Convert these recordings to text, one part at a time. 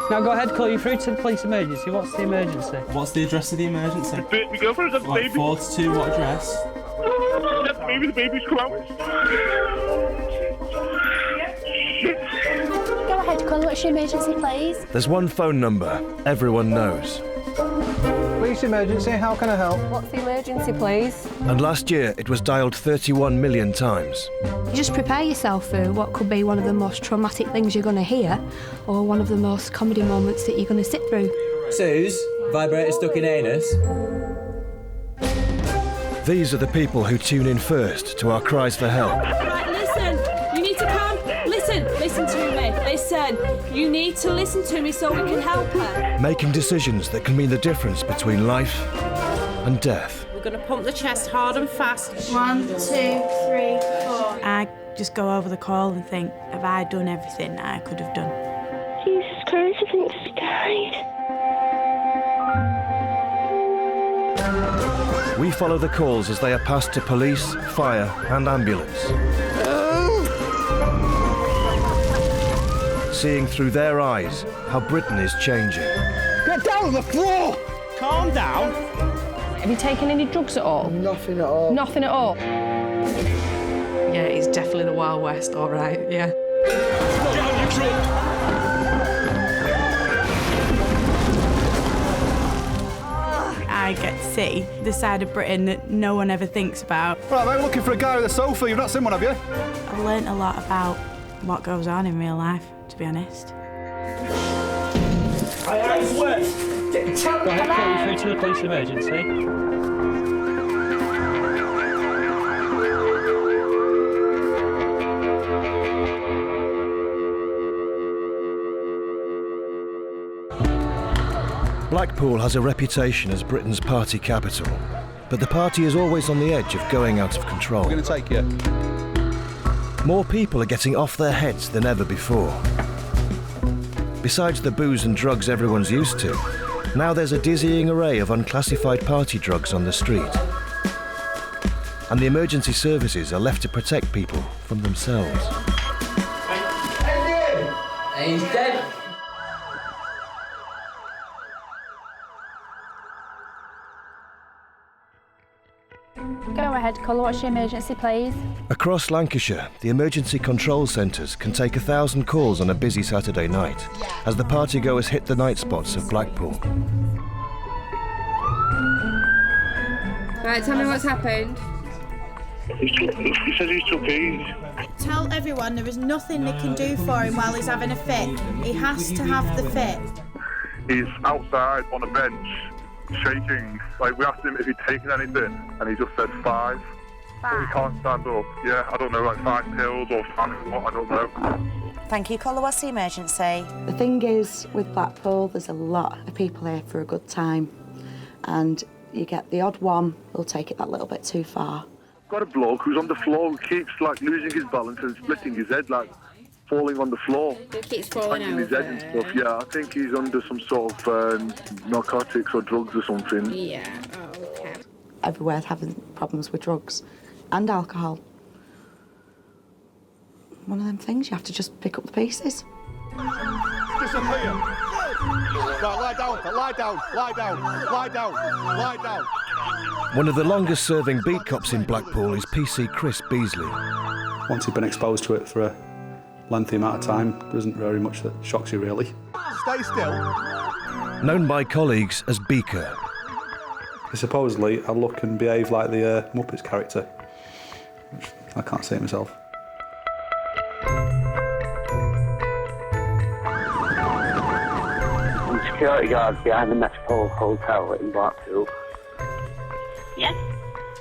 Now go ahead, call you through to the police emergency. What's the emergency? What's the address of the emergency? My girlfriend's got the baby. 42, what address? The baby's come out. Go ahead, call. What's your emergency, please? There's one phone number everyone knows. Police emergency, how can I help? What's the emergency, please? And last year it was dialed 31 million times. Just prepare yourself for what could be one of the most traumatic things you're going to hear, or one of the most comedy moments that you're going to sit through. Suze, vibrator stuck in anus. These are the people who tune in first to our cries for help. Right, listen, you need to come. Listen to me. Listen, you need to listen to me so we can help her. Making decisions that can mean the difference between life and death. We're going to pump the chest hard and fast. 1, 2, 3, 4. I just go over the call and think, have I done everything that I could have done? Jesus Christ, I think she died. We follow the calls as they are passed to police, fire and ambulance. Seeing through their eyes how Britain is changing. Get down on the floor! Calm down. Have you taken any drugs at all? Nothing at all. Nothing at all? Yeah, it's definitely the Wild West, all right, yeah. I get to see the side of Britain that no one ever thinks about. Right, mate, we're looking for a guy with a sofa. You've not seen one, have you? I've learnt a lot about what goes on in real life, to be honest. Go ahead, call you through to the police emergency. Blackpool has a reputation as Britain's party capital, but the party is always on the edge of going out of control. We're going to take you. More people are getting off their heads than ever before. Besides the booze and drugs everyone's used to, now there's a dizzying array of unclassified party drugs on the street. And the emergency services are left to protect people from themselves. He's dead. Go ahead, call. What's your emergency, please? Across Lancashire, the emergency control centres can take 1,000 calls on a busy Saturday night as the partygoers hit the night spots of Blackpool. Right, tell me what's happened. He says he's took Craze. Tell everyone there is nothing they can do for him while he's having a fit. He has to have the fit. He's outside on a bench, shaking. Like, we asked him if he'd taken anything, and he just said 5. But he can't stand up. Yeah, I don't know, like 5 pills or 5 what, I don't know. Thank you, caller. What's the emergency? The thing is, with Blackpool, there's a lot of people here for a good time. And you get the odd one who'll take it that little bit too far. Got a bloke who's on the floor who keeps, like, losing his balance and splitting his head, like, falling on the floor. He keeps falling over. His head and stuff. Yeah, I think he's under some sort of narcotics or drugs or something. Yeah, oh, okay. Everywhere's having problems with drugs and alcohol. One of them things, you have to just pick up the pieces. Disappear. Right, lie down, lie down, lie down, lie down, lie down. One of the longest serving beat cops in Blackpool is PC Chris Beasley. Once you've been exposed to it for a lengthy amount of time, there isn't very much that shocks you, really. Stay still. Known by colleagues as Beaker. Supposedly, I look and behave like the Muppets character, which I can't say it myself. I'm security guard behind the Metropole Hotel in Blackpool. Yes?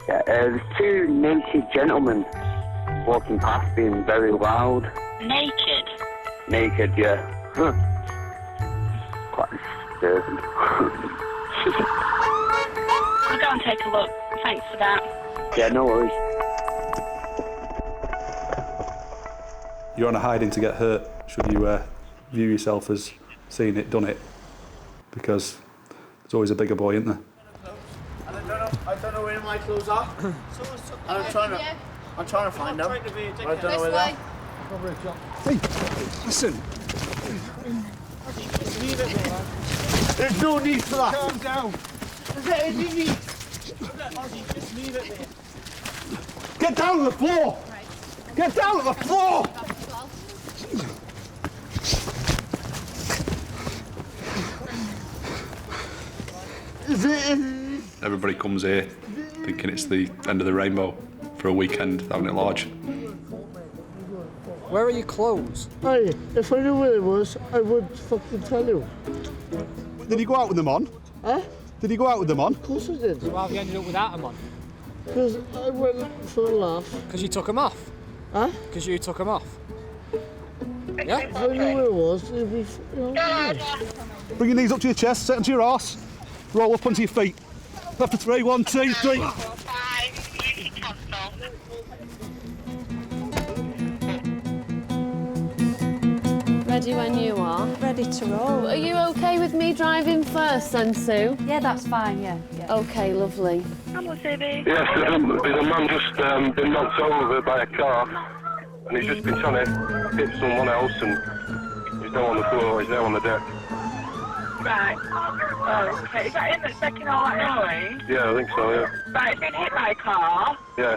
Yeah, there's 2 naked gentlemen walking past being very loud. Naked? Naked, yeah. Quite disturbing. I'll go and take a look. Thanks for that. Yeah, no worries. You're on a hiding to get hurt, should you view yourself as seen it, done it, because there's always a bigger boy, isn't there? I don't know where my clothes are. I'm trying to find them. I don't know where they are. Hey, listen. Just leave it there, man. There's no need for that. Calm down. Is there any need? Ozzy, just leave it there. Get down on the floor! Get down on the floor! Everybody comes here thinking it's the end of the rainbow for a weekend, having it large. Where are your clothes? Hey, if I knew where it was, I would fucking tell you. Did he go out with them on? Huh? Did he go out with them on? Of course I did. So why have you ended up without them on? Because I went for a laugh. Because you took them off? Huh? Because you took them off? Yeah? If I knew where it was, it'd be, Bring your knees up to your chest, set them to your arse. Roll up onto your feet. After 3, 1, 2, 3. Ready when you are. Ready to roll. Are you okay with me driving first then, Sue? Yeah, that's fine, yeah. Okay, lovely. Yes, there's a man just been knocked over by a car, and he's just been trying to hit someone else, and he's now on the floor, he's now on the deck. Right. Oh, okay. Is that him that's making all that noise? Yeah, I think so, yeah. Right, he's been hit by a car. Yeah.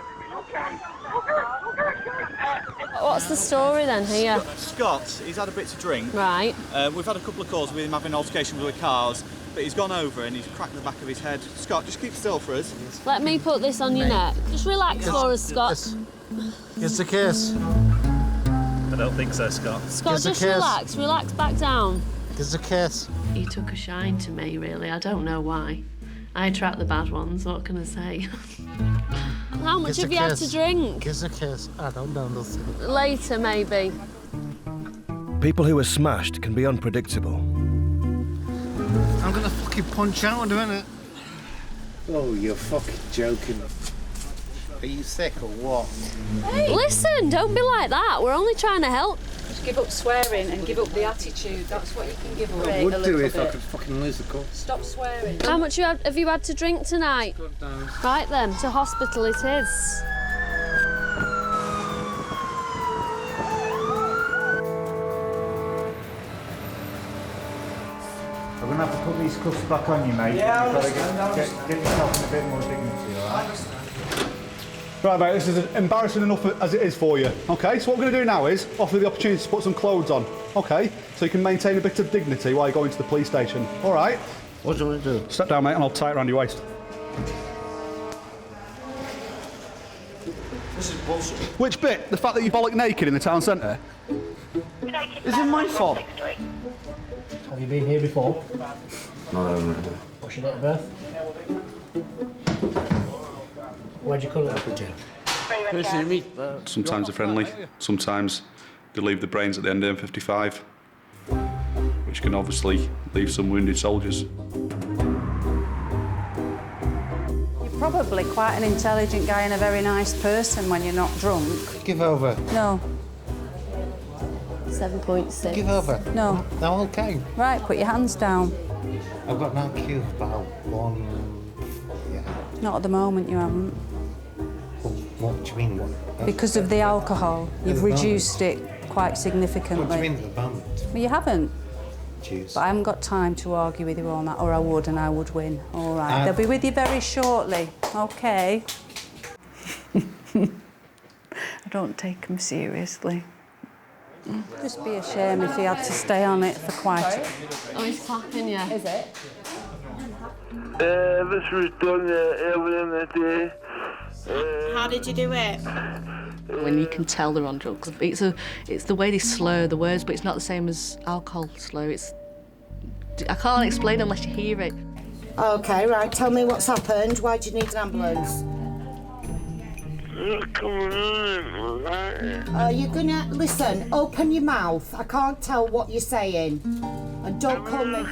What's the story then here? Scott, he's had a bit to drink. Right. We've had a couple of calls with him having an altercation with the cars, but he's gone over and he's cracked the back of his head. Scott, just keep still for us. Let me put this on your neck. Just relax for us, Scott. It's a kiss. I don't think so, Scott. Scott, just relax. Relax back down. It's a kiss. He took a shine to me, really. I don't know why. I attract the bad ones, what can I say? How much have you had to drink? It's a kiss. I don't know nothing. Later, maybe. People who are smashed can be unpredictable. I'm gonna fucking punch out in a minute. Oh, you're fucking joking. Are you sick or what? Hey. Listen, don't be like that. We're only trying to help. Just give up swearing and give up the attitude. That's what you can give up. I would do if I could fucking lose the course. Stop swearing. How much have you had to drink tonight? Right then, to hospital it is. I'm going to have to put these cuffs back on you, mate. Yeah, You've got to get yourself in a bit more dignity, all right? Right, mate, this is embarrassing enough as it is for you. Okay, so what we're going to do now is offer you the opportunity to put some clothes on. Okay, so you can maintain a bit of dignity while you go into the police station. All right? What do you want to do? Step down, mate, and I'll tie it around your waist. This is bullshit. Which bit? The fact that you bollock naked in the town centre? Is it my fault? Have you been here before? No. What's your date of birth? Where'd you come up with, Jim? Sometimes they're friendly, sometimes they leave the brains at the end of M55, which can obviously leave some wounded soldiers. You're probably quite an intelligent guy and a very nice person when you're not drunk. Give over. No. 7.6. Give over. No. I'm okay. Right, put your hands down. I've got an IQ of about 1... Yeah. Not at the moment, you haven't. What do you mean? Because of the alcohol, you've reduced it quite significantly. What do you mean at the moment? Well, you haven't. Jeez. But I haven't got time to argue with you on that, or I would, and I would win. All right. They'll be with you very shortly. Okay. I don't take them seriously. Just be a shame if he had to stay on it for quite a... Oh, he's clapping you. Is it? This was done earlier in the day. How did you do it? When you can tell they're on drugs, it's the way they slur the words, but it's not the same as alcohol slur. I can't explain unless you hear it. OK, right, tell me what's happened. Why do you need an ambulance? You're gonna... Listen, open your mouth. I can't tell what you're saying. And don't call me...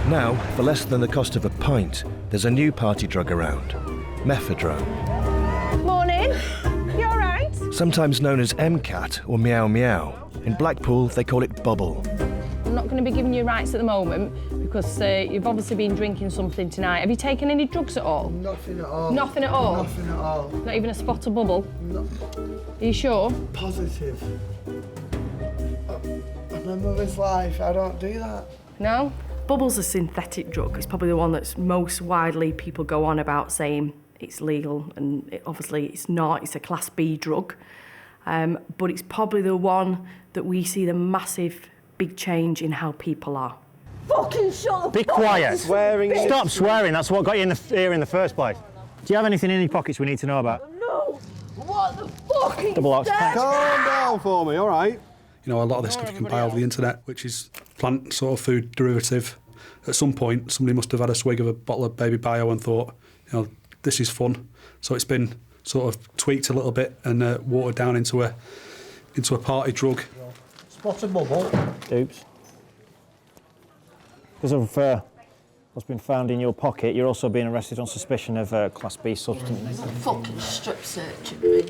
Now, for less than the cost of a pint, there's a new party drug around, mephedrone. Morning. You all right? Sometimes known as MCAT or Meow Meow. In Blackpool, they call it Bubble. I'm not going to be giving you rights at the moment because you've obviously been drinking something tonight. Have you taken any drugs at all? Nothing at all. Nothing at all? Nothing at all. Not even a spot of bubble? No. Are you sure? Positive. My mother's life, I don't do that. No? Bubble's a synthetic drug. It's probably the one that's most widely people go on about saying it's legal, and obviously it's not. It's a Class B drug. But it's probably the one that we see the massive, big change in how people are. Fucking shut up! Be quiet. Stop swearing. That's what got you here in the first place. Do you have anything in your pockets we need to know about? No! What the fuck is Double ox. that? Calm down for me, all right? You know, a lot of this stuff you can buy over the internet, which is plant sort of food derivative. At some point, somebody must have had a swig of a bottle of Baby Bio and thought, you know, this is fun. So it's been sort of tweaked a little bit and watered down into a party drug. Spot of bubble. Oops. Because of what's been found in your pocket, you're also being arrested on suspicion of Class B substance. Fucking strip searching me.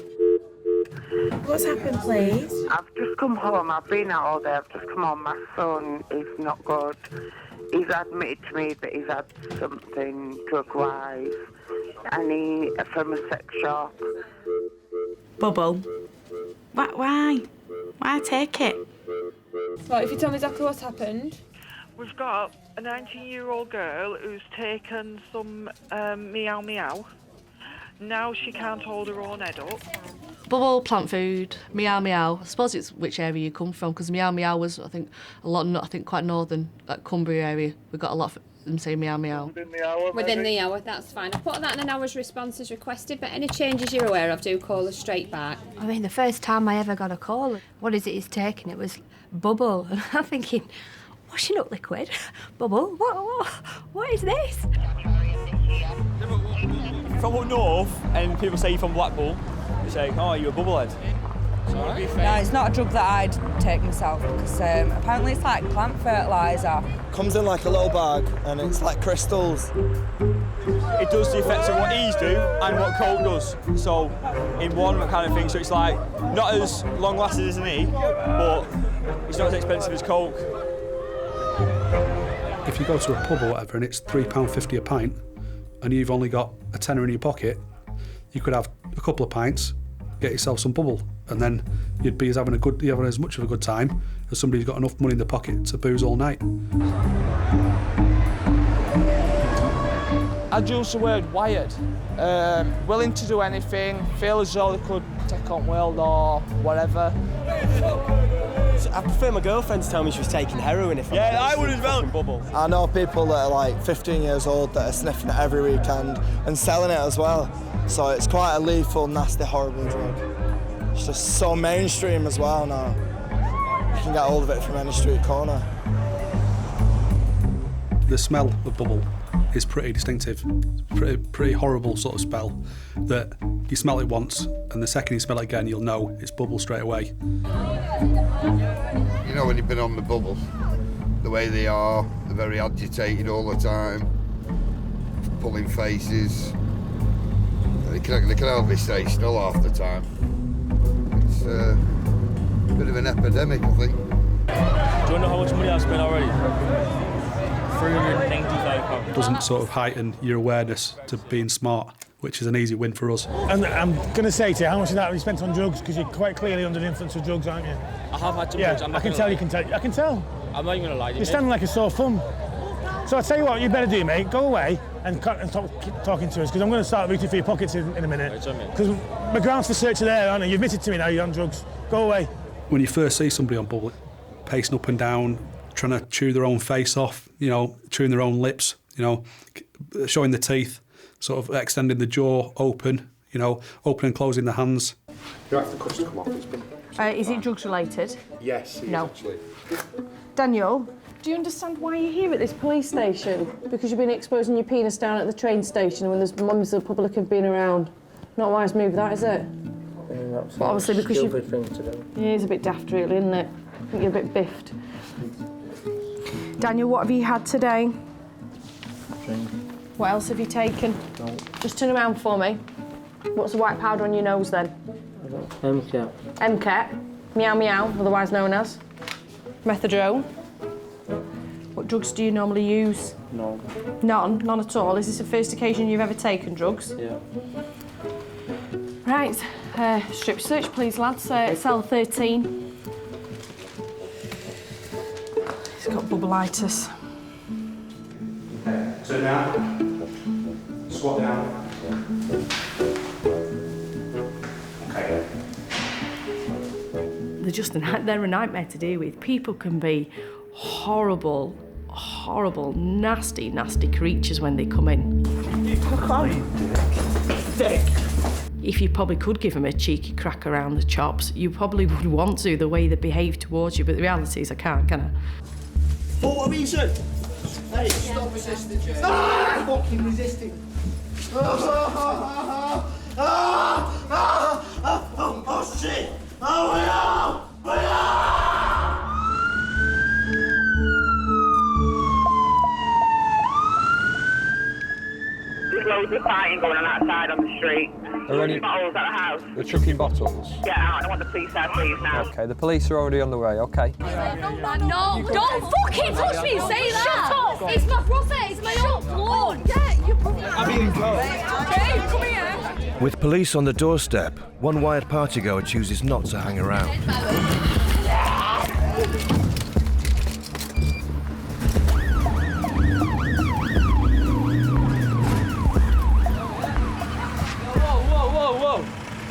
What's happened, please? I've just come home. I've been out all day. I've just come home. My son is not good. He's admitted to me that he's had something drug-wise, and from a sex shop. Bubble. Why? Why take it? Right, if you tell me exactly what's happened. We've got a 19-year-old girl who's taken some meow meow. Now she can't hold her own head up. Bubble, plant food, meow meow. I suppose it's which area you come from, because meow meow was, I think, quite northern, like Cumbria area. We got a lot of them saying meow meow. Within the hour, that's fine. I put that in an hour's response as requested, but any changes you're aware of, do call us straight back. I mean, the first time I ever got a call, what is it he's taking? It was bubble. And I'm thinking, washing up liquid? Bubble? What is this? From up north, and people say you're from Blackpool, they say, oh, you're a bubblehead. No, it's not a drug that I'd take myself because apparently it's like plant fertiliser. Comes in like a little bag and it's like crystals. It does the effects of what these do and what coke does. So in one kind of thing, so it's like not as long lasting as an E, but it's not as expensive as coke. If you go to a pub or whatever and it's £3.50 a pint and you've only got a tenner in your pocket, you could have a couple of pints, get yourself some bubble, and then you'd be having as much of a good time as somebody who's got enough money in their pocket to booze all night. I'd use the word wired. Willing to do anything, feel as though they could take on world or whatever. I prefer my girlfriend to tell me she was taking heroin if I would as well. Bubble. I know people that are like 15 years old that are sniffing it every weekend and selling it as well. So it's quite a lethal, nasty, horrible drug. It's just so mainstream as well now. You can get hold of it from any street corner. The smell of bubble is pretty distinctive. Pretty horrible sort of smell that you smell it once and the second you smell it again you'll know it's bubble straight away. You know when you've been on the bubble, the way they are, they're very agitated all the time, pulling faces. They can hardly stay still half the time. It's a bit of an epidemic, I think. Do you know how much money I've spent already? £395. Doesn't sort of heighten your awareness to being smart, which is an easy win for us. And I'm going to say to you, how much of that have you spent on drugs? Because you're quite clearly under the influence of drugs, aren't you? I have had some yeah, drugs. I can tell. I can tell. I'm not even going to lie to you. You're standing like a sore thumb. So I'll tell you what you better do, mate. Go away and keep talking to us, because I'm going to start rooting for your pockets in a minute. Because my grounds for search are there, aren't they? You've admitted to me now you're on drugs. Go away. When you first see somebody on bubble, pacing up and down, trying to chew their own face off, you know, chewing their own lips, you know, showing the teeth, sort of extending the jaw open, you know, opening and closing the hands. You have the cuffs to come off. It's been Is it drugs related? Yes, No. actually. Daniel, do you understand why you're here at this police station? Because you've been exposing your penis down at the train station when there's members of the public have been around. Not a wise move, that, is it? That's But obviously a because stupid thing to do. Yeah, it's a bit daft, really, isn't it? I think you're a bit biffed. Daniel, what have you had today? Drink. What else have you taken? No. Just turn around for me. What's the white powder on your nose, then? MCAT. MCAT. Meow meow, otherwise known as. Methadone. What drugs do you normally use? No. None? None at all? Is this the first occasion you've ever taken drugs? Yeah. Right, strip search please lads, cell 13. He's got bubblitis. Okay, turn down. Squat down. Okay. They're a nightmare to deal with. People can be horrible, nasty creatures when they come in. Dick. If you probably could give them a cheeky crack around the chops, you probably would want to, the way they behave towards you, but the reality is I can't, can I? For what reason? Hey, stop resisting, Jay. Fucking resisting. Oh shit! Oh my God! There's loads of fighting going on outside on the street. Are any bottles at the house? They're chucking bottles? Get out, I want the police there, please, now. Okay, the police are already on the way, okay. No, don't fucking touch me, say that! Shut up! It's my brother, it's my own blood! Yeah, your brother. Dave, come here! With police on the doorstep, one wired partygoer chooses not to hang around. Whoa!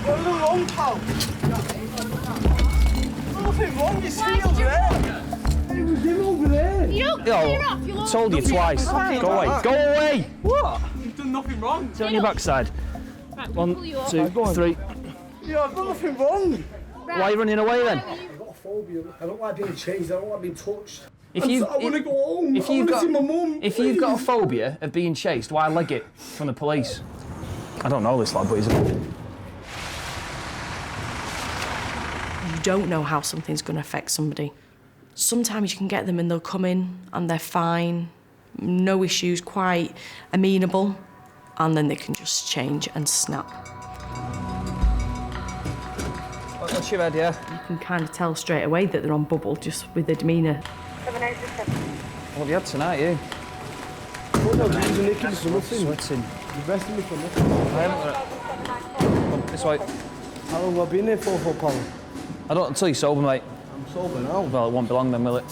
What's wrong, pal? Nothing wrong, you see over there. It was him over there. Yo, told you twice. Go away. Go away! What? You've done nothing wrong. Sit on your backside. Right, 1, 2, 3. Yeah, I've done nothing wrong. Why are you running away then? I've got a phobia. I don't like being chased. I don't like being touched. I want to go home. I want to see my mum. If you've got a phobia of being chased, why leg it from the police? I don't know this lad, but he's a... You don't know how something's going to affect somebody. Sometimes you can get them and they'll come in and they're fine, no issues, quite amenable, and then they can just change and snap. What's your head, yeah? You can kind of tell straight away that they're on bubble just with their demeanour. What have you had tonight, you? Oh no, there's a nicking for nothing. Sweating. You're resting me for nothing. I haven't... Come, this way. How long have I been here for, pal? I don't until you're sober, mate. I'm sober now. Well, it won't be long then, will it?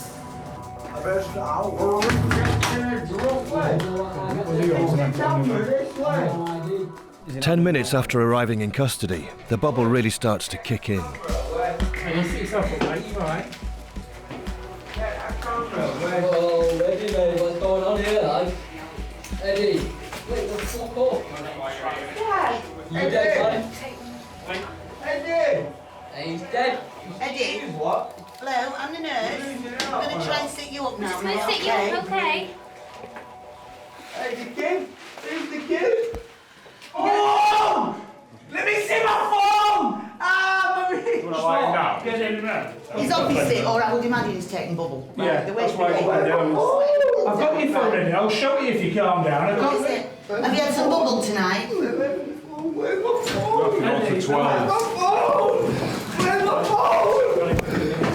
10 minutes after arriving in custody, the bubble really starts to kick in. Sit yourself up, mate. You all right? Oh, Eddie, mate, what's going on here, like? Eddie, wait, the fuck up. Why? You dead, man? Eddie! Hey, he's dead. Eddie? What? Hello, I'm the nurse. I'm going to try and sit you up now. Just gonna sit you up, okay? Hey, the kid? Who's the kid? Oh! Let me see my phone! Ah, Marie! Stop. Get in there. He's obviously, or I would imagine he's taking bubble. Yeah, The that's way why he it's behaves. I've got your phone in. I'll show you if you calm down. What is it? Have you had some bubble tonight? Where's my phone? Nothing on for 12. Where's my phone? Where's my phone?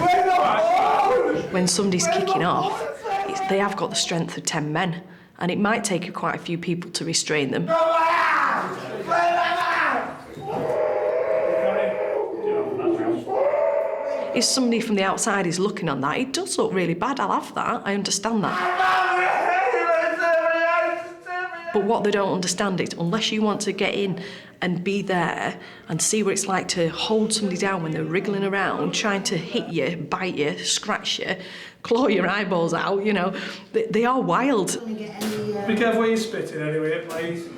Where's my phone? When somebody's kicking off, they have got the strength of 10 men, and it might take quite a few people to restrain them. If somebody from the outside is looking on that, it does look really bad. I'll have that. I understand that. But what they don't understand is, unless you want to get in and be there and see what it's like to hold somebody down when they're wriggling around, trying to hit you, bite you, scratch you, claw your eyeballs out, you know, they are wild. Be careful where you're spitting anyway, please.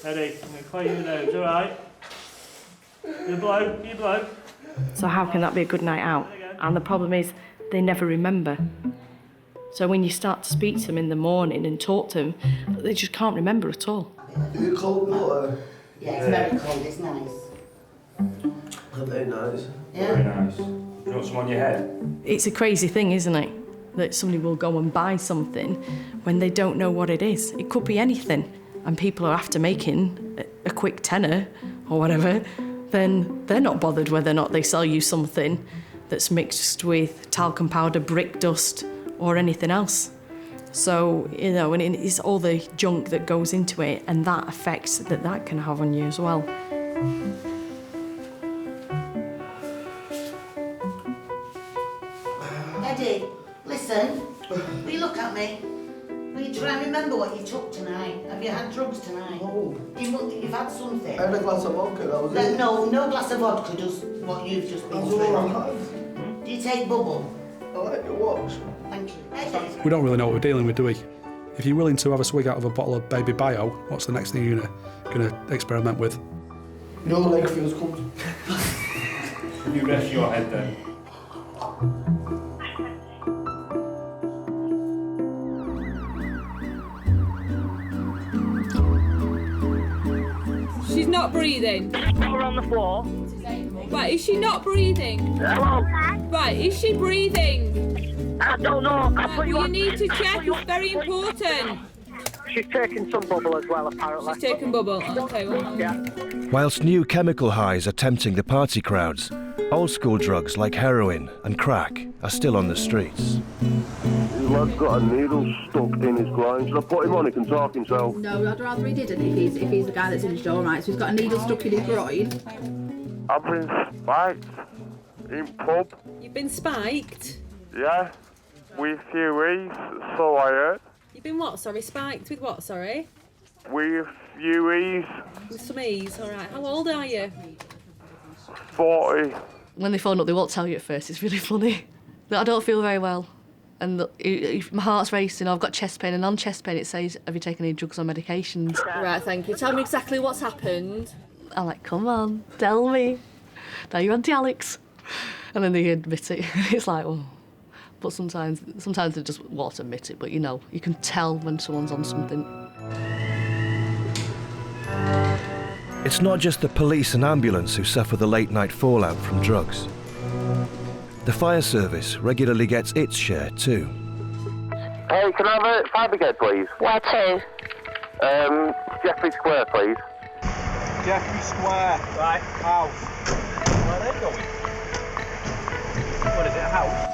Eddie, I'm going to clean your nose, all right? You blow. So how can that be a good night out? And the problem is, they never remember. So when you start to speak to them in the morning and talk to them, they just can't remember at all. Is it cold water? Yeah, it's very cold, it's nice. Very nice. Yeah. Very nice. You want some on your head? It's a crazy thing, isn't it? That somebody will go and buy something when they don't know what it is. It could be anything. And people are after making a quick tenner or whatever, then they're not bothered whether or not they sell you something that's mixed with talcum powder, brick dust, or anything else. So, you know, and it's all the junk that goes into it, and that effects that can have on you as well. Eddie, listen. Will you look at me? Will you try and remember what you took tonight? Have you had drugs tonight? No. You've had something? I had a glass of vodka, that was it. No glass of vodka does what you've just been That's through. all I had. Do you take bubble? I like your watch. Thank you. Eddie. We don't really know what we're dealing with, do we? If you're willing to have a swig out of a bottle of Baby Bio, what's the next thing you're gonna experiment with? Your leg feels comfortable. You rest your head then. She's not breathing. Put her on the floor. Right, is she not breathing? Hello? Right, is she breathing? I don't know. Right, you need to check, it's very important. She's taking some bubble as well, apparently. She's taking bubble, okay. Well. Yeah. Whilst new chemical highs are tempting the party crowds, old school drugs like heroin and crack are still on the streets. The lad's got a needle stuck in his groin. Should I put him on? He can talk himself. No, I'd rather he didn't if he's the guy that's injured, all right. So he's got a needle stuck in his groin. I've been spiked in pub. You've been spiked? Yeah, with few so I heard. You've been what, sorry? Spiked with what, sorry? With few ease. With some ease, all right. How old are you? 40. When they phone up, they won't tell you at first. It's really funny. I don't feel very well. And my heart's racing. I've got chest pain, and on chest pain it says, have you taken any drugs or medications? Right, thank you. Tell me exactly what's happened. I'm like, come on, tell me. Now you're on Alex. And then they admit it. It's like, well... But sometimes they just won't admit it, but you know, you can tell when someone's on something. It's not just the police and ambulance who suffer the late-night fallout from drugs. The fire service regularly gets its share too. Hey, can I have a fire brigade, please? Where to? Jeffrey Square, please. Jeffrey Square, right, house. Where are they going? What is it, a house?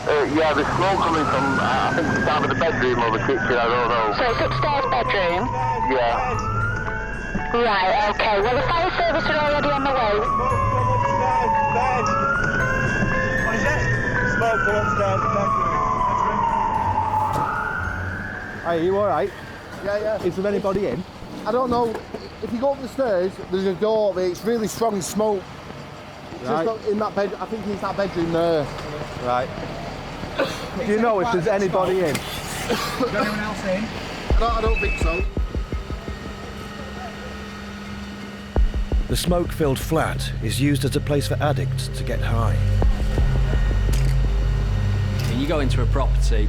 Yeah, there's smoke coming from, I think it's either the bedroom or the kitchen, I don't know. So it's upstairs bedroom? Yeah. Right, okay. Well, the fire service are already on the way. Bed. What is it? Smoke from upstairs bedroom. Hey, are you alright? Yeah. Is there anybody in? I don't know. If you go up the stairs, there's a door, but it's really strong smoke. Right. Just in that bed, I think it's that bedroom there. Right. Do you know if there's anybody in? Is anyone else in? I don't think so. The smoke-filled flat is used as a place for addicts to get high. When you go into a property,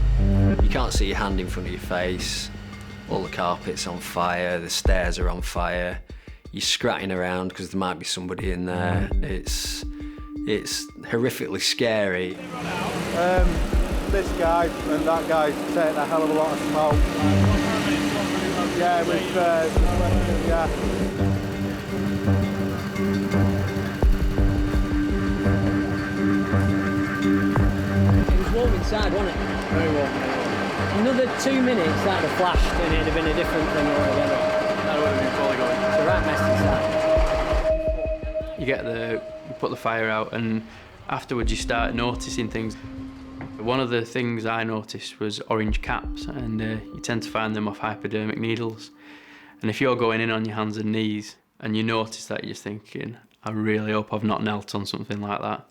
you can't see your hand in front of your face. All the carpet's on fire, the stairs are on fire. You're scratching around because there might be somebody in there. It's horrifically scary. This guy and that guy taking a hell of a lot of smoke. Yeah, yeah. It was warm inside, wasn't it? Very warm. Another 2 minutes, that'd have flashed and it'd have been a different thing altogether. That would have been fully going. It's a right mess inside. You put the fire out, and afterwards you start noticing things. One of the things I noticed was orange caps, and you tend to find them off hypodermic needles. And if you're going in on your hands and knees and you notice that, you're thinking, I really hope I've not knelt on something like that.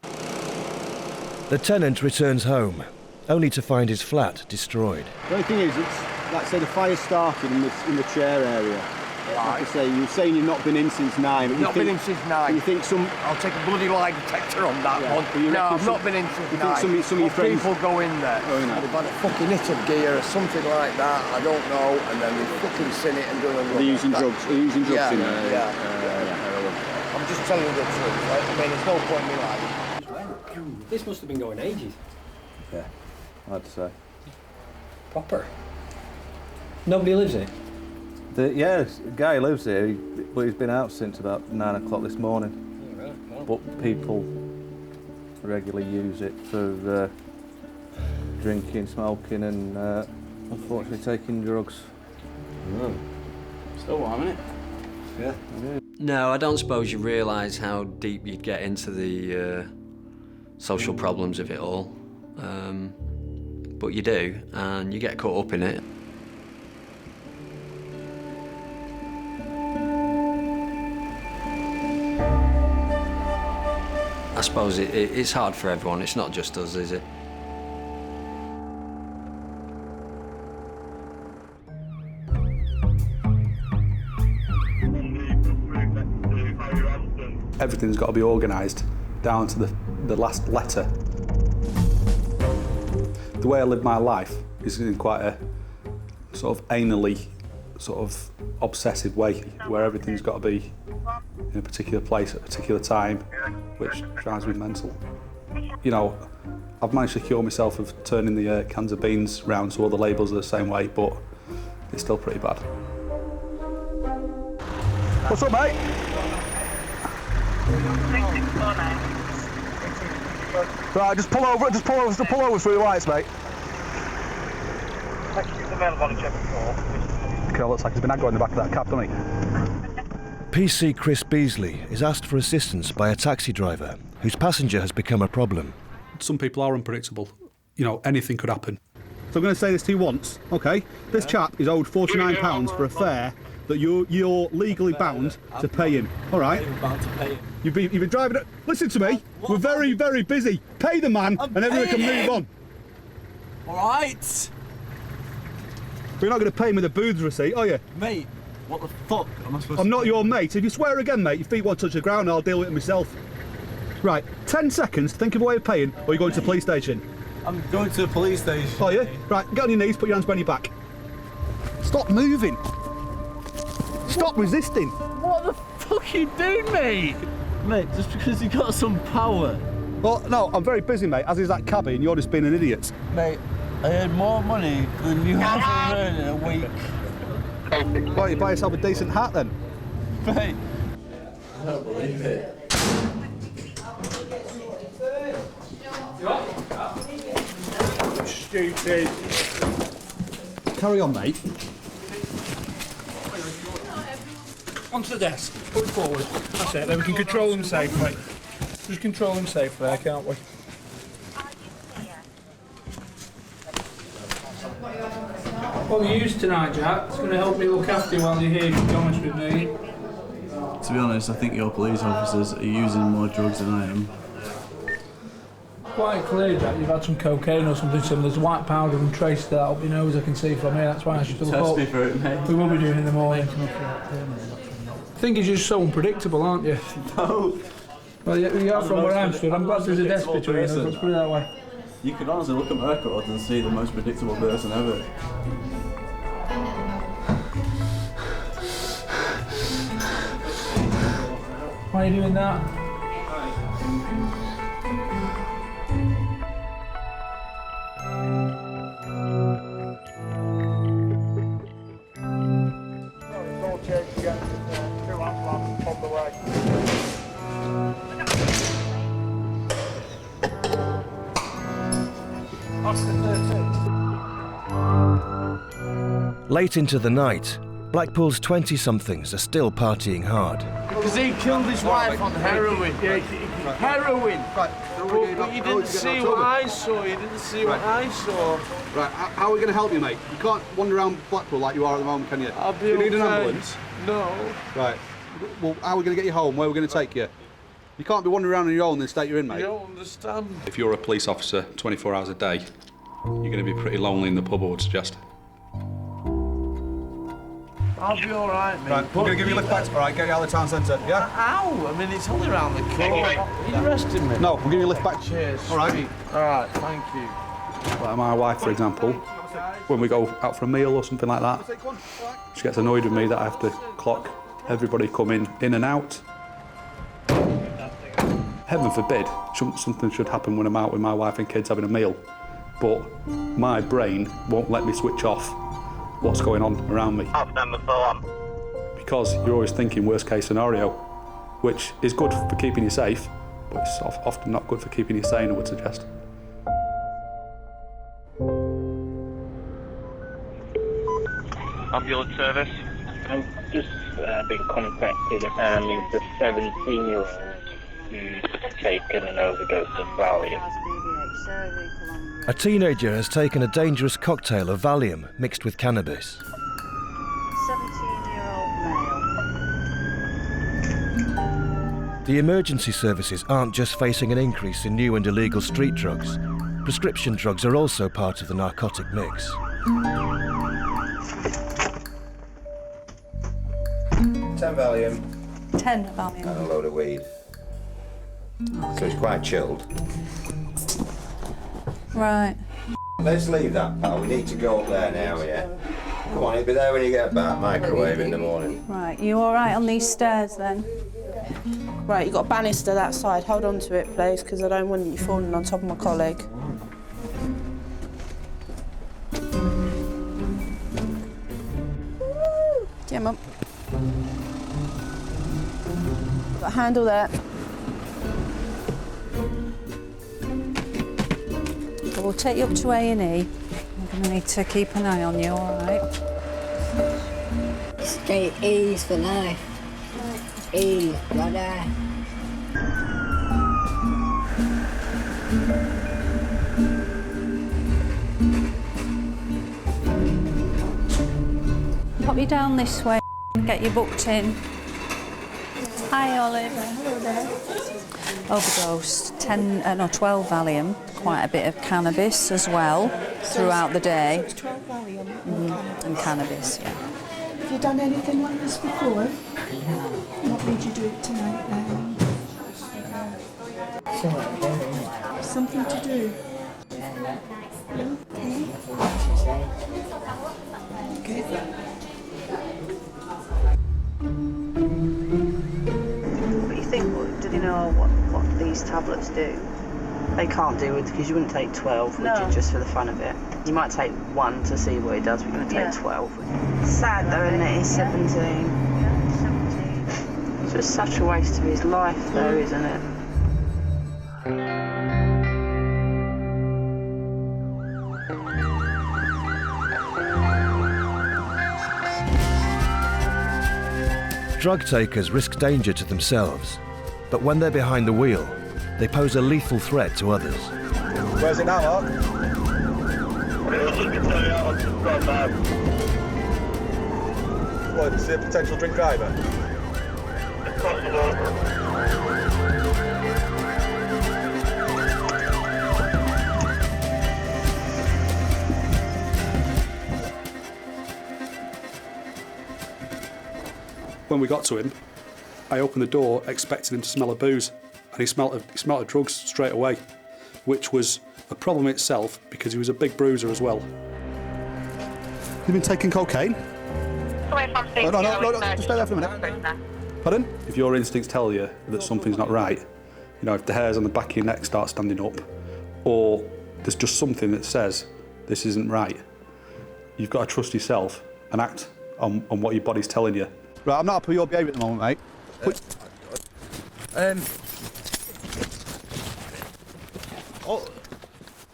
The tenant returns home, only to find his flat destroyed. The only thing is, it's like say the fire started in the chair area. Like I say, you're saying you've not been in since 9. Not been in since 9. You think some? I'll take a bloody lie detector on that one. No, I've not been in since 9. You think some of your friends? People go in there. Oh, no. They've had a fucking hit of gear or something like that. I don't know, and then they've fucking seen it and done a run. They're using drugs. They're using drugs in there. Yeah. I'm just telling you the truth. Right? I mean, there's no point in me lying. This must have been going ages. Yeah, I'd say. Proper. Nobody lives here? Yeah, the guy lives here, but he's been out since about 9 o'clock this morning. Oh, right. Well. But people regularly use it for drinking, smoking and unfortunately taking drugs. Still warm, isn't it? Yeah. No, I don't suppose you realise how deep you'd get into the social problems of it all. But you do, and you get caught up in it. I suppose it's hard for everyone, it's not just us, is it? Everything's got to be organised down to the last letter. The way I live my life is in quite a sort of anally, sort of obsessive way, where everything's got to be in a particular place at a particular time, which drives me mental. You know, I've managed to cure myself of turning the cans of beans round so all the labels are the same way, but it's still pretty bad. What's up, mate? Right, just pull over through the lights, mate. Okay, looks like he's been aggroed in the back of that cab, doesn't he? PC Chris Beasley is asked for assistance by a taxi driver whose passenger has become a problem. Some people are unpredictable. You know, anything could happen. So I'm going to say this to you once, okay? This chap is owed £49 for a fare that you're legally bound to pay him, all right? Bound to pay him. You've been driving it. Listen to me. We're very, very busy. Pay the man, and everyone can move on. All right. But you're not going to pay me the booths receipt, are you? Mate, what the fuck am I supposed to I'm not do? your mate. If you swear again, mate, your feet won't touch the ground, I'll deal with it myself. Right, 10 seconds to think of a way of paying, or you're going to the police station. I'm going to the police station. Are you? Right, get on your knees, put your hands behind your back. Stop moving. Stop resisting. What the fuck are you doing, mate? Mate, just because you got some power. Well, no, I'm very busy, mate, as is that cabbie, and you're just being an idiot. Mate, I earn more money than you have earned in a week. Well, you buy yourself a decent hat then. Mate, I don't believe it. Stupid. Carry on, mate. Onto the desk. Put it forward. That's it. Then we can control him safely. Just control him safely there, can't we? What have you used tonight, Jack? It's going to help me look after you while you're here, to be honest with me. To be honest, I think your police officers are using more drugs than I am. Quite clear, Jack, you've had some cocaine or something similar. There's white powder and traces of that up your nose, I can see from here. That's why I should look up. Test me for it, mate. We will be doing it in the morning. I think you're just so unpredictable, aren't you? No. Well, you are from where I'm stood. I'm glad there's a desk between us. Let's put it that way. You could honestly look at my records and see the most predictable person ever. Why are you doing that? Late into the night, Blackpool's 20-somethings are still partying hard. Because he killed his wife on heroin. Yeah, heroin. Right. But you didn't see what I saw. You didn't see what I saw. Right, how are we going to help you, mate? You can't wander around Blackpool like you are at the moment, can you? I'll be Do you need an okay. ambulance? No. Right. Well, how are we going to get you home? Where are we going to take you? You can't be wandering around on your own in the state you're in, mate. You don't understand. If you're a police officer 24 hours a day, you're going to be pretty lonely in the pub, I would suggest. I'll be all right, mate. Right, we're going to give you a lift back. All right, get you out of the town centre, yeah? Ow! I mean, it's only around the corner. Are you arresting me? No, we'll give you a lift back. Cheers. All right. All right, thank you. Like my wife, for example, when we go out for a meal or something like that, she gets annoyed with me that I have to clock everybody coming in and out. Heaven forbid, something should happen when I'm out with my wife and kids having a meal, but my brain won't let me switch off what's going on around me. Because you're always thinking worst case scenario, which is good for keeping you safe, but it's often not good for keeping you sane, I would suggest. Ambulance service. I've just been contacted and it's a 17-year-old who's taken an overdose of Valium. A teenager has taken a dangerous cocktail of Valium mixed with cannabis. 17-year-old male. The emergency services aren't just facing an increase in new and illegal street drugs. Prescription drugs are also part of the narcotic mix. 10 Valium. 10 Valium. And a load of weed. So it's quite chilled. Right. Let's leave that, pal. We need to go up there now, yeah? Come on, it'll be there when you get back. Microwave in the morning. Right, you all right on these stairs then? Right, you've got a banister that side. Hold on to it, please, because I don't want you falling on top of my colleague. Yeah, Mum. Got a handle there. We'll take you up to A&E. I'm going to need to keep an eye on you, all right? Straight E's for life. E, brother. Pop you down this way and get you booked in. Hi, Olive. Hello there. Overdose, 12 Valium, quite a bit of cannabis as well throughout the day. 12 Valium and cannabis, yeah. Have you done anything like this before? What made you do it tonight then? Something to do. Okay. Okay. What do you think? Do they know what these tablets do? They can't do it because you wouldn't take 12, would No. you, just for the fun of it? You might take one to see what it does, but you're going to take 12. Sad though, isn't it? He's 17. Yeah, 17. It's just such a waste of his life though, isn't it? Drug takers risk danger to themselves, but when they're behind the wheel, they pose a lethal threat to others. Where's it now, Mark? What, is it a potential drink driver? When we got to him, I opened the door expecting him to smell of booze, and he smelled of drugs straight away, which was a problem itself because he was a big bruiser as well. You've been taking cocaine? No, just stay there for a minute. Pardon? If your instincts tell you that something's not right, you know, if the hairs on the back of your neck start standing up, or there's just something that says this isn't right, you've got to trust yourself and act on what your body's telling you. Right, I'm not happy with your behaviour at the moment, mate.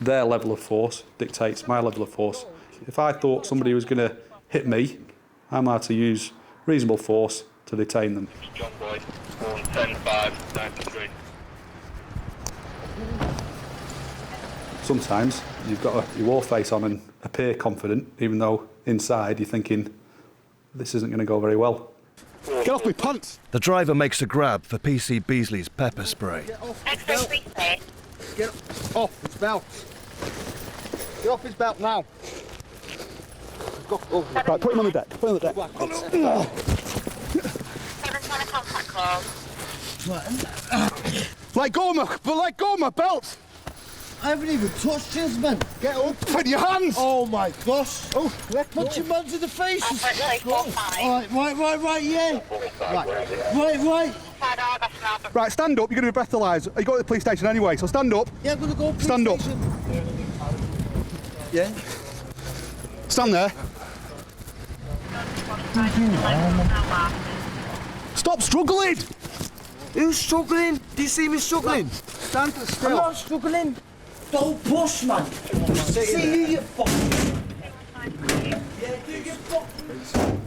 Their level of force dictates my level of force. If I thought somebody was going to hit me, I'm allowed to use reasonable force to detain them. John Boyd, 110-5-93. Sometimes you've got your war face on and appear confident, even though inside you're thinking, this isn't going to go very well. Get off my pants! The driver makes a grab for PC Beasley's pepper spray. Get off his belt! Get off his belt now! Right, put him on the deck. Put him on the deck. Let go of my belt! I haven't even touched his man. Get up with your hands! Oh my gosh! Oh, punch him man to the face. Right, yeah. Right. Right, stand up. You're going to be breathalyzed. You go to the police station anyway, so stand up. Yeah, I'm going to go police Stand up. station. Yeah. Stand there. Stop struggling! Who's struggling? Do you see me struggling? Stand still. I'm not struggling. Don't push, man. See you fucking.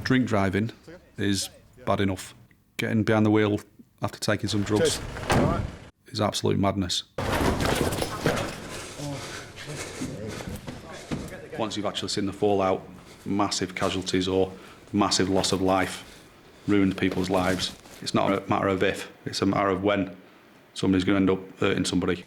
Drink driving is bad enough. Getting behind the wheel after taking some drugs is absolute madness. Once you've actually seen the fallout, massive casualties or massive loss of life, ruined people's lives, it's not a matter of if, it's a matter of when somebody's going to end up hurting somebody.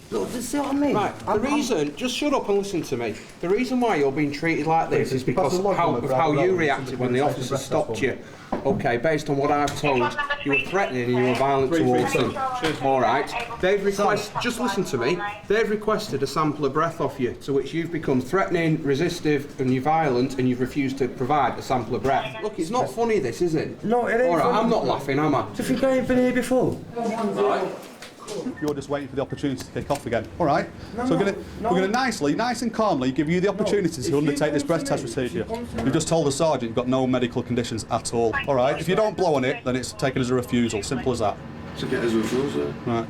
Look, you see what I mean? Right, the reason, just shut up and listen to me. The reason why you're being treated like this is because of how you reacted when the officer stopped you. Okay, based on what I've told, you were threatening and you were violent towards them. All right, they've requested, just listen to me, they've requested a sample of breath off you, to which you've become threatening, resistive and you're violent and you've refused to provide a sample of breath. Look, it's not funny this, is it? No, it ain't. All right, I'm not laughing, am I? Do you think I ain't been here before? Right. You're just waiting for the opportunity to kick off again. All right? So we're going to nice and calmly give you the opportunity to undertake this breath test procedure. You've just told the sergeant you've got no medical conditions at all. All right? If you don't blow on it, then it's taken as a refusal. Simple as that. To get as a refusal? Right.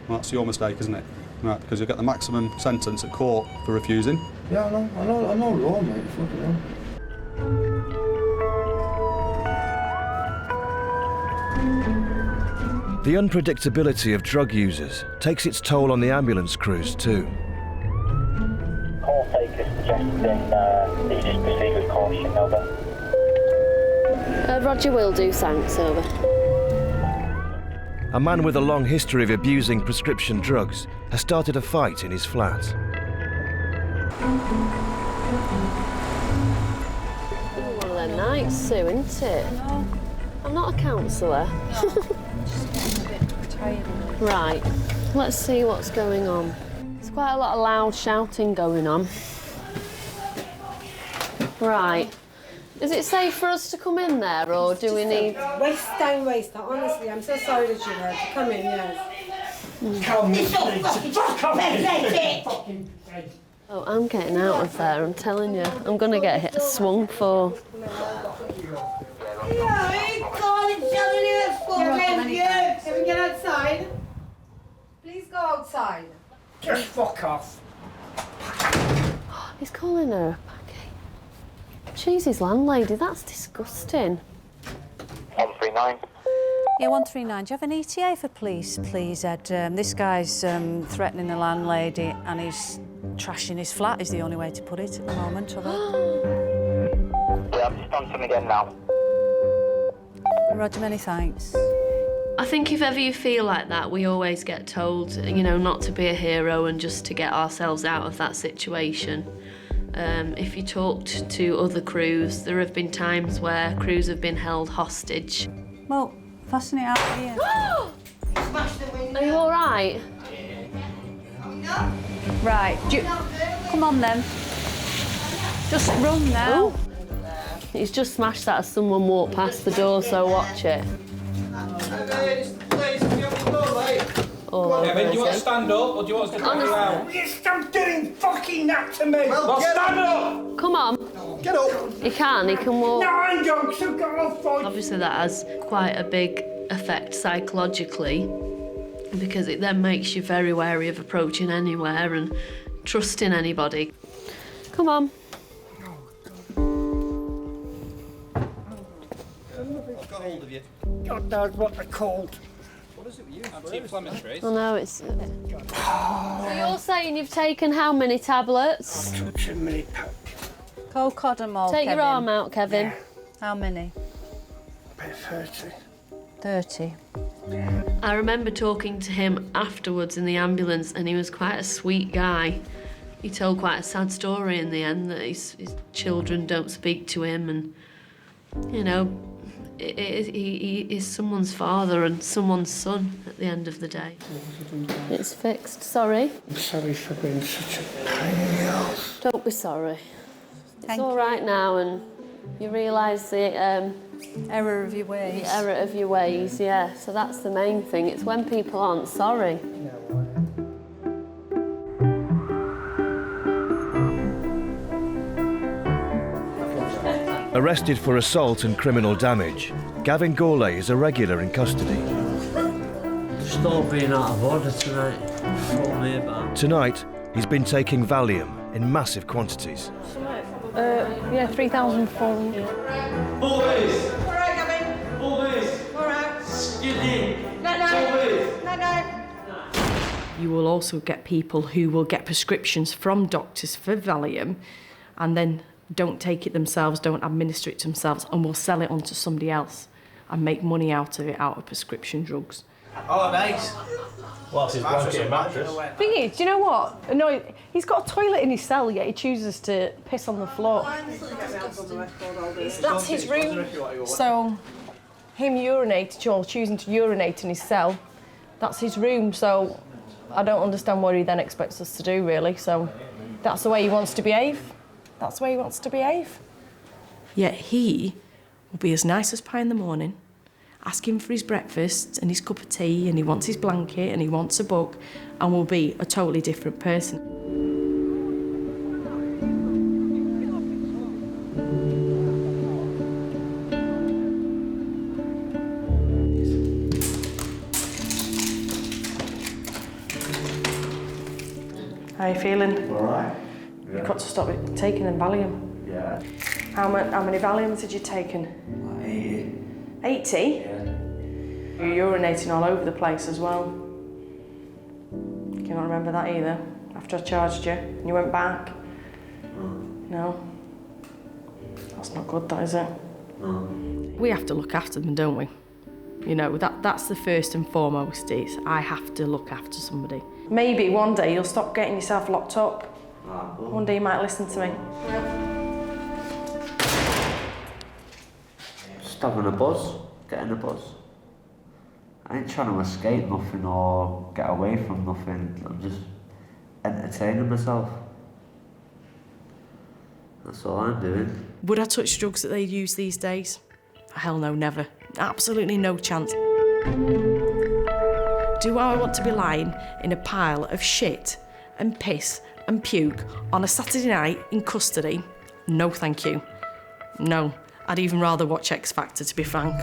Well, that's your mistake, isn't it? Right, because you'll get the maximum sentence at court for refusing. Yeah, I know law, mate. Fucking hell. The unpredictability of drug users takes its toll on the ambulance crews too. Call taker suggesting that you just proceed with caution, over. Roger, will do, thanks, over. A man with a long history of abusing prescription drugs has started a fight in his flat. One of them nights, Sue, isn't it? No. I'm not a counsellor. Right, let's see what's going on. There's quite a lot of loud shouting going on. Right, is it safe for us to come in there, or do we need... Waste time, honestly, I'm so sorry that you had to come in, yes. Come in, Oh, I'm getting out of there, I'm telling you. I'm going to get hit swung for. Can we get outside? Please go outside. Just fuck off. He's calling her a packy. She's his landlady, that's disgusting. 139. Yeah, 139. Do you have an ETA for police, please, Ed? This guy's threatening the landlady and he's trashing his flat, is the only way to put it at the moment. Yeah, I'm just on some again now. Roger, many thanks. I think if ever you feel like that, we always get told, you know, not to be a hero and just to get ourselves out of that situation. If you talked to other crews, there have been times where crews have been held hostage. Well, fasten it out here. Are you all right? Right, come on then. Just run now. Ooh. He's just smashed that as someone walked past the door, so watch it. Kevin, do you want to stand up or do you want us to drag you out? You stop doing fucking that to me! Well, stand up! Come on. Get up! He can walk. No, I don't, so go off. Obviously that has quite a big effect psychologically, because it then makes you very wary of approaching anywhere and trusting anybody. Come on. I've got hold of you. God knows what they're called. What is it with you? Anti-inflammatories? Oh no, it's... So you're saying you've taken how many tablets? Too many. Cold cotton malt, Take Kevin. your arm out, Kevin. Yeah. How many? About 30. 30. I remember talking to him afterwards in the ambulance, and he was quite a sweet guy. He told quite a sad story in the end, that his children don't speak to him, and, you know, he is someone's father and someone's son at the end of the day. It's fixed, sorry. I'm sorry for being such a pain in the ass. Don't be sorry. It's all right now, and you realise the error of your ways. The error of your ways, yeah. So that's the main thing. It's when people aren't sorry. Arrested for assault and criminal damage, Gavin Gourlay is a regular in custody. just thought being out of order tonight. Fuck me about. Tonight, he's been taking Valium in massive quantities. Yeah, 3,400. Boys! All right, Gavin. Boys! All right. Skinny! No. You will also get people who will get prescriptions from doctors for Valium and then don't take it themselves, don't administer it to themselves, and will sell it on to somebody else and make money out of it, out of prescription drugs. Oh, nice. Well, it's his blanket and mattress. Thing is, do you know what? No, he's got a toilet in his cell, yet he chooses to piss on the floor. That's his room. So, him urinating or choosing to urinate in his cell, that's his room. So, I don't understand what he then expects us to do, really. So, that's the way he wants to behave. That's the way he wants to behave. Yet he will be as nice as pie in the morning, ask him for his breakfast and his cup of tea, and he wants his blanket and he wants a book, and will be a totally different person. How are you feeling? All right. You've got to stop taking the Valium. Yeah. How many Valiums had you taken? 80. 80? Yeah. You're urinating all over the place as well. Cannot remember that either. After I charged you, and you went back. No. That's not good, that is it? We have to look after them, don't we? You know, that's the first and foremost is I have to look after somebody. Maybe one day you'll stop getting yourself locked up. One day you might listen to me. Just having a buzz, getting a buzz. I ain't trying to escape nothing or get away from nothing. I'm just entertaining myself. That's all I'm doing. Would I touch drugs that they use these days? Hell no, never. Absolutely no chance. Do I want to be lying in a pile of shit and piss and puke on a Saturday night in custody? No, thank you. No, I'd even rather watch X Factor, to be frank.